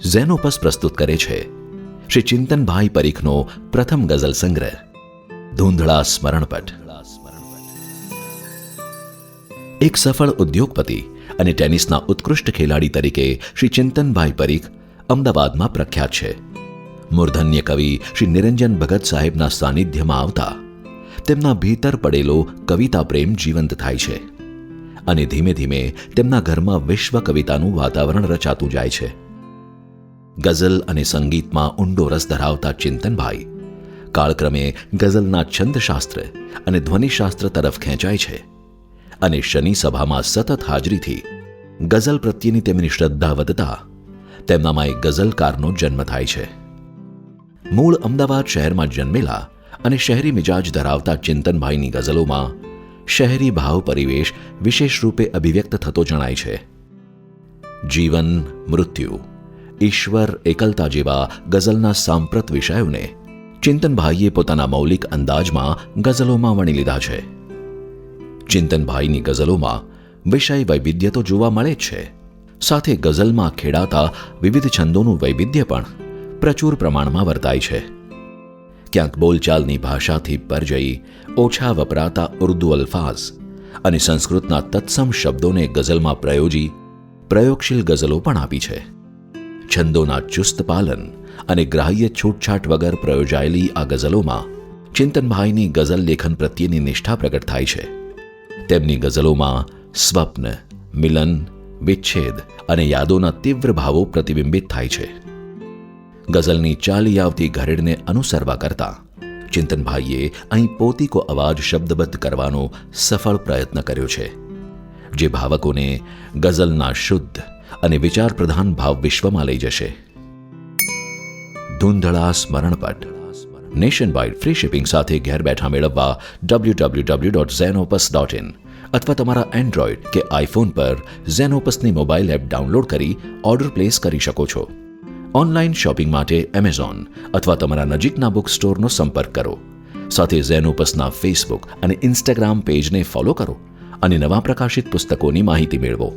Xenopus પ્રસ્તુત કરે છે શ્રી ચિંતનભાઈ પરીખનો પ્રથમ ગઝલ સંગ્રહ ધૂંધળા સ્મરણપટ. એક સફળ ઉદ્યોગપતિ અને ટેનિસના ઉત્કૃષ્ટ ખેલાડી તરીકે શ્રી ચિંતનભાઈ પરીખ અમદાવાદમાં પ્રખ્યાત છે. મૂર્ધન્ય કવિ શ્રી નિરંજન ભગત સાહેબના સાનિધ્યમાં આવતા તેમના ભીતર પડેલો કવિતા પ્રેમ જીવંત થાય છે અને ધીમે ધીમે તેમના ઘરમાં વિશ્વ કવિતાનું વાતાવરણ રચાતું જાય છે. ગઝલ અને સંગીતમાં ઊંડો રસ ધરાવતા ચિંતનભાઈ કાળક્રમે ગઝલના છંદશાસ્ત્ર અને ધ્વનિશાસ્ત્ર તરફ ખેંચાય છે અને શનિ સભામાં સતત હાજરીથી ગઝલ પ્રત્યેની તેમની શ્રદ્ધા વધતા તેમનામાં એક ગઝલકારનો જન્મ થાય છે. મૂળ અમદાવાદ શહેરમાં જન્મેલા અને શહેરી મિજાજ ધરાવતા ચિંતનભાઈની ગઝલોમાં શહેરી ભાવ પરિવેશ વિશેષ રૂપે અભિવ્યક્ત થતો જણાય છે. જીવન, મૃત્યુ, ઈશ્વર, એકલતા જેવા ગઝલના સાંપ્રત વિષયોને ચિંતનભાઈએ પોતાના મૌલિક અંદાજમાં ગઝલોમાં વણી લીધા છે. ચિંતનભાઈની ગઝલોમાં વિષય વૈવિધ્ય તો જોવા મળે જ છે, સાથે ગઝલમાં ખેડાતા વિવિધ છંદોનું વૈવિધ્ય પણ પ્રચુર પ્રમાણમાં વર્તાય છે. ક્યાંક બોલચાલની ભાષાથી પર જઈ ઓછા વપરાતા ઉર્દુ અલ્ફાઝ અને સંસ્કૃતના તત્સમ શબ્દોને ગઝલમાં પ્રયોજી પ્રયોગશીલ ગઝલો પણ આપી છે. છંદોના ચુસ્ત પાલન અને ગ્રાહ્ય છૂટછાટ વગર પ્રયોજાયેલી આ ગઝલોમાં ચિંતનભાઈની ગઝલ લેખન પ્રત્યેની નિષ્ઠા પ્રગટ થાય છે. તેમની ગઝલોમાં સ્વપ્ન, મિલન, વિચ્છેદ અને યાદોના તીવ્ર ભાવો પ્રતિબિંબિત થાય છે. ગઝલની ચાલી આવતી ઘરેડને અનુસરવા કરતા ચિંતનભાઈએ અહીં પોતીકો અવાજ શબ્દબદ્ધ કરવાનો સફળ પ્રયત્ન કર્યો છે, જે ભાવકોને ગઝલના શુદ્ધ અને વિચાર પ્રધાન ભાવ વિશ્વમાં લઈ જશે. ધૂંધળા સ્મરણપટ નેશન વાઇડ ફ્રી શિપિંગ સાથે ઘેર બેઠા મેળવવા www.zenopus.in અથવા તમારા એન્ડ્રોઈડ કે આઈફોન પર ઝેનોપસની મોબાઈલ એપ ડાઉનલોડ કરી ઓર્ડર પ્લેસ કરી શકો છો. ઓનલાઈન શોપિંગ માટે એમેઝોન અથવા તમારા નજીકના બુક સ્ટોરનો સંપર્ક કરો. સાથે ઝેનોપસના ફેસબુક અને ઇન્સ્ટાગ્રામ પેજને ફોલો કરો અને નવા પ્રકાશિત પુસ્તકોની માહિતી મેળવો.